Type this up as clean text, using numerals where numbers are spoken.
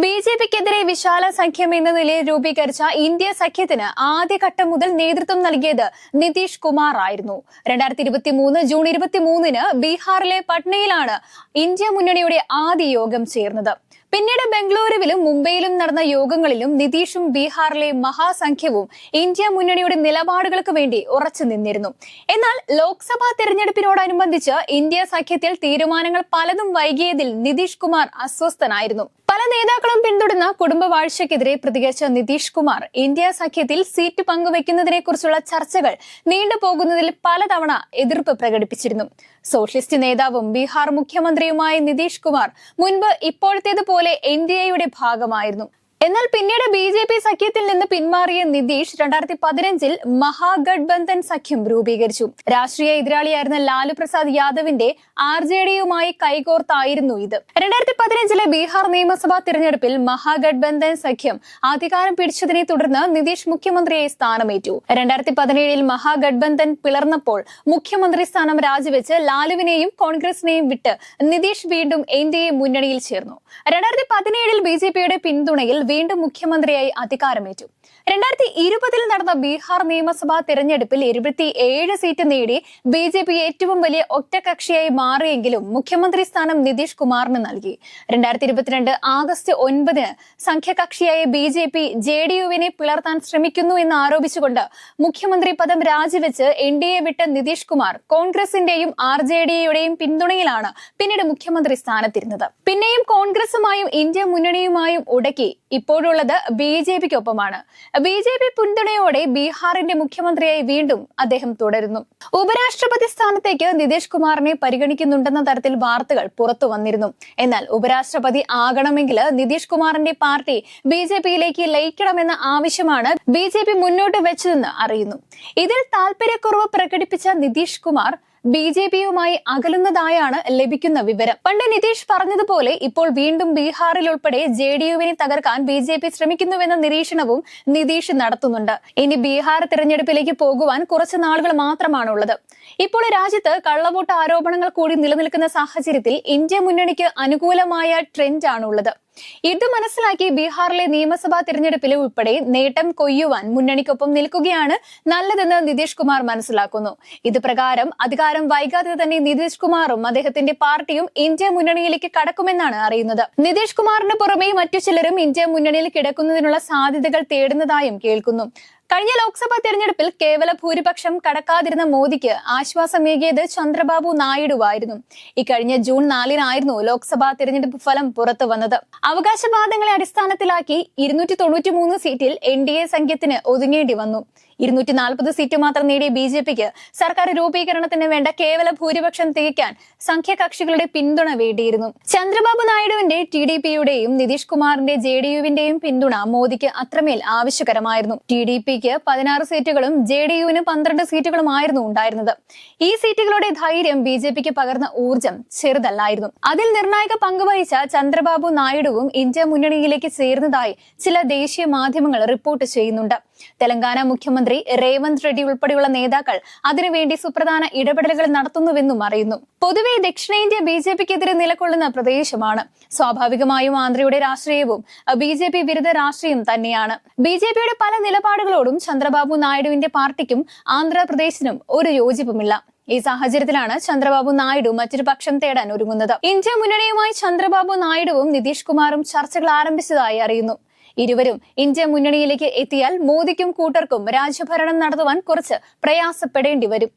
ബിജെപിക്കെതിരെ വിശാല സഖ്യം എന്ന നിലയിൽ രൂപീകരിച്ച ഇന്ത്യ സഖ്യത്തിന് ആദ്യഘട്ടം മുതൽ നേതൃത്വം നൽകിയത് നിതീഷ് കുമാർ ആയിരുന്നു. 2023 ജൂൺ 23-ന് ബീഹാറിലെ പട്നയിലാണ് ഇന്ത്യ മുന്നണിയുടെ ആദ്യ യോഗം ചേർന്നത്. പിന്നീട് ബംഗളൂരുവിലും മുംബൈയിലും നടന്ന യോഗങ്ങളിലും നിതീഷും ബീഹാറിലെ മഹാസഖ്യവും ഇന്ത്യ മുന്നണിയുടെ നിലപാടുകൾക്ക് വേണ്ടി ഉറച്ചു നിന്നിരുന്നു. എന്നാൽ ലോക്സഭാ തെരഞ്ഞെടുപ്പിനോടനുബന്ധിച്ച് ഇന്ത്യ സഖ്യത്തിൽ തീരുമാനങ്ങൾ പലതും വൈകിയതിൽ നിതീഷ് കുമാർ അസ്വസ്ഥനായിരുന്നു. പല നേതാക്കളും പിന്തുടർന്ന കുടുംബവാഴ്ചയ്ക്കെതിരെ പ്രതികരിച്ച നിതീഷ് കുമാർ ഇന്ത്യ സഖ്യത്തിൽ സീറ്റ് പങ്കുവെക്കുന്നതിനെ കുറിച്ചുള്ള ചർച്ചകൾ നീണ്ടുപോകുന്നതിൽ പലതവണ എതിർപ്പ് പ്രകടിപ്പിച്ചിരുന്നു. സോഷ്യലിസ്റ്റ് നേതാവും ബീഹാർ മുഖ്യമന്ത്രിയുമായ നിതീഷ് കുമാർ മുൻപ് ഇപ്പോഴത്തേതുപോലെ എൻഡിഎയുടെ ഭാഗമായിരുന്നു. എന്നാൽ പിന്നീട് ബിജെപി സഖ്യത്തിൽ നിന്ന് പിന്മാറിയ നിതീഷ് 2015-ൽ മഹാഗഡ്ബന്ധൻ സഖ്യം രൂപീകരിച്ചു. രാഷ്ട്രീയ എതിരാളിയായിരുന്ന ലാലു പ്രസാദ് യാദവിന്റെ ആർജെഡിയുമായി കൈകോർത്തായിരുന്നു ഇത്. 2015-ലെ ബീഹാർ നിയമസഭാ തിരഞ്ഞെടുപ്പിൽ മഹാഗഡ്ബന്ധൻ സഖ്യം അധികാരം പിടിച്ചതിനെ തുടർന്ന് നിതീഷ് മുഖ്യമന്ത്രിയായി സ്ഥാനമേറ്റു. 2017-ൽ മഹാഗഡ്ബന്ധൻ പിളർന്നപ്പോൾ മുഖ്യമന്ത്രി സ്ഥാനം രാജിവെച്ച് ലാലുവിനെയും കോൺഗ്രസിനെയും വിട്ട് നിതീഷ് വീണ്ടും എൻഡിഎ മുന്നണിയിൽ ചേർന്നു. 2017-ൽ ബിജെപിയുടെ പിന്തുണയിൽ വീണ്ടും മുഖ്യമന്ത്രിയായി അധികാരമേറ്റു. 2020-ൽ നടന്ന ബീഹാർ നിയമസഭാ തെരഞ്ഞെടുപ്പിൽ 27 സീറ്റ് നേടി ബിജെപി ഏറ്റവും വലിയ ഒറ്റകക്ഷിയായി മാറിയെങ്കിലും മുഖ്യമന്ത്രി സ്ഥാനം നിതീഷ് കുമാറിന് നൽകി. 2022 ആഗസ്റ്റ് 9-ന് സംഖ്യകക്ഷിയായ ബിജെപി ജെഡിയുവിനെ പിളർത്താൻ ശ്രമിക്കുന്നു എന്ന് ആരോപിച്ചുകൊണ്ട് മുഖ്യമന്ത്രി പദം രാജിവെച്ച് എൻഡിഎ വിട്ട നിതീഷ് കുമാർ കോൺഗ്രസിന്റെയും ആർജെഡിയുടെയും പിന്തുണയിലാണ് പിന്നീട് മുഖ്യമന്ത്രി സ്ഥാനത്തിരുന്നത്. പിന്നെയും കോൺഗ്രസുമായും ഇന്ത്യ മുന്നണിയുമായും ഉടക്കി ഇപ്പോഴുള്ളത് ബിജെപിക്കൊപ്പമാണ്. ബിജെപി പിന്തുണയോടെ ബീഹാറിന്റെ മുഖ്യമന്ത്രിയായി വീണ്ടും അദ്ദേഹം തുടരുന്നു. ഉപരാഷ്ട്രപതി സ്ഥാനത്തേക്ക് നിതീഷ് കുമാറിനെ പരിഗണിക്കുന്നുണ്ടെന്ന തരത്തിൽ വാർത്തകൾ പുറത്തു വന്നിരുന്നു. എന്നാൽ ഉപരാഷ്ട്രപതി ആകണമെങ്കിൽ നിതീഷ് കുമാറിന്റെ പാർട്ടി ബിജെപിയിലേക്ക് ലയിക്കണമെന്ന ആവശ്യമാണ് ബിജെപി മുന്നോട്ട് വെച്ചതെന്ന് അറിയുന്നു. ഇതിൽ താൽപര്യക്കുറവ് പ്രകടിപ്പിച്ച നിതീഷ് കുമാർ ബിജെപിയുമായി അകലുന്നതായാണ് ലഭിക്കുന്ന വിവരം. പണ്ട് നിതീഷ് പറഞ്ഞതുപോലെ ഇപ്പോൾ വീണ്ടും ബീഹാറിൽ ഉൾപ്പെടെ ജെഡിയുവിനെ തകർക്കാൻ ബിജെപി ശ്രമിക്കുന്നുവെന്ന നിരീക്ഷണവും നിതീഷ് നടത്തുന്നുണ്ട്. ഇനി ബീഹാർ തിരഞ്ഞെടുപ്പിലേക്ക് പോകുവാൻ കുറച്ച് നാളുകൾ മാത്രമാണുള്ളത്. ഇപ്പോൾ രാജ്യത്ത് കള്ളവോട്ട് ആരോപണങ്ങൾ കൂടി നിലനിൽക്കുന്ന സാഹചര്യത്തിൽ ഇന്ത്യ മുന്നണിക്ക് അനുകൂലമായ ട്രെൻഡാണുള്ളത്. ഇത് മനസ്സിലാക്കി ബീഹാറിലെ നിയമസഭാ തിരഞ്ഞെടുപ്പിൽ ഉൾപ്പെടെ നേട്ടം കൊയ്യുവാൻ മുന്നണിക്കൊപ്പം നിൽക്കുകയാണ് നല്ലതെന്ന് നിതീഷ് കുമാർ മനസ്സിലാക്കുന്നു. ഇത് പ്രകാരം അധികാരം വൈകാതെ തന്നെ നിതീഷ് കുമാറും അദ്ദേഹത്തിന്റെ പാർട്ടിയും ഇന്ത്യ മുന്നണിയിലേക്ക് കടക്കുമെന്നാണ് അറിയുന്നത്. നിതീഷ് കുമാറിന് പുറമെ മറ്റു ചിലരും ഇന്ത്യ മുന്നണിയിൽ കിടക്കുന്നതിനുള്ള സാധ്യതകൾ തേടുന്നതായും കേൾക്കുന്നു. കഴിഞ്ഞ ലോക്സഭാ തെരഞ്ഞെടുപ്പിൽ കേവല ഭൂരിപക്ഷം കടക്കാതിരുന്ന മോദിക്ക് ആശ്വാസമേകിയത് ചന്ദ്രബാബു നായിഡുവായിരുന്നു. ഇക്കഴിഞ്ഞ ജൂൺ 4-നായിരുന്നു ലോക്സഭാ തെരഞ്ഞെടുപ്പ് ഫലം പുറത്തു വന്നത്. അവകാശവാദങ്ങളെ അടിസ്ഥാനത്തിലാക്കി 293 സീറ്റിൽ എൻഡിഎ സഖ്യത്തിന് ഒതുങ്ങേണ്ടി വന്നു. 240 സീറ്റ് മാത്രം നേടിയ ബിജെപിക്ക് സർക്കാർ രൂപീകരണത്തിന് വേണ്ട കേവല ഭൂരിപക്ഷം തികയ്ക്കാൻ സംഖ്യകക്ഷികളുടെ പിന്തുണ വേണ്ടിയിരുന്നു. ചന്ദ്രബാബു നായിഡുവിന്റെ ടിഡിപിയുടെയും നിതീഷ് കുമാറിന്റെ ജെഡിയുവിന്റെയും പിന്തുണ മോദിക്ക് അത്രമേൽ ആവശ്യകരമായിരുന്നു. ടിഡിപിക്ക് 16 സീറ്റുകളും ജെഡിയുവിന് 12 സീറ്റുകളുമായിരുന്നു ഉണ്ടായിരുന്നത്. ഈ സീറ്റുകളുടെ ധൈര്യം ബിജെപിക്ക് പകർന്ന ഊർജം ചെറുതല്ലായിരുന്നു. അതിൽ നിർണായക പങ്കുവഹിച്ച ചന്ദ്രബാബു നായിഡുവും ഇന്ത്യ മുന്നണിയിലേക്ക് ചേർന്നതായി ചില ദേശീയ മാധ്യമങ്ങൾ റിപ്പോർട്ട് ചെയ്യുന്നുണ്ട്. തെലങ്കാന മുഖ്യമന്ത്രി രേവന്ത് റെഡ്ഡി ഉൾപ്പെടെയുള്ള നേതാക്കൾ അതിനുവേണ്ടി സുപ്രധാന ഇടപെടലുകൾ നടത്തുന്നുവെന്നും അറിയുന്നു. പൊതുവെ ദക്ഷിണേന്ത്യ ബിജെപിക്കെതിരെ നിലകൊള്ളുന്ന പ്രദേശമാണ്. സ്വാഭാവികമായും ആന്ധ്രയുടെ രാഷ്ട്രീയവും ബിജെപി വിരുദ്ധ രാഷ്ട്രീയം തന്നെയാണ്. ബിജെപിയുടെ പല നിലപാടുകളോടും ചന്ദ്രബാബു നായിഡുവിന്റെ പാർട്ടിക്കും ആന്ധ്രാപ്രദേശിനും ഒരു യോജിപ്പുമില്ല. ഈ സാഹചര്യത്തിലാണ് ചന്ദ്രബാബു നായിഡു മറ്റൊരു പക്ഷം തേടാൻ ഒരുങ്ങുന്നത്. ഇന്ത്യ മുന്നണിയുമായി ചന്ദ്രബാബു നായിഡുവും നിതീഷ് കുമാറും ചർച്ചകൾ ആരംഭിച്ചതായി അറിയുന്നു. ഇരുവരും ഇന്ത്യ മുന്നണിയിലേക്ക് എത്തിയാൽ മോദിക്കും കൂട്ടർക്കും രാജ്യഭരണം നടത്തുവാൻ കുറച്ച് പ്രയാസപ്പെടേണ്ടി വരും.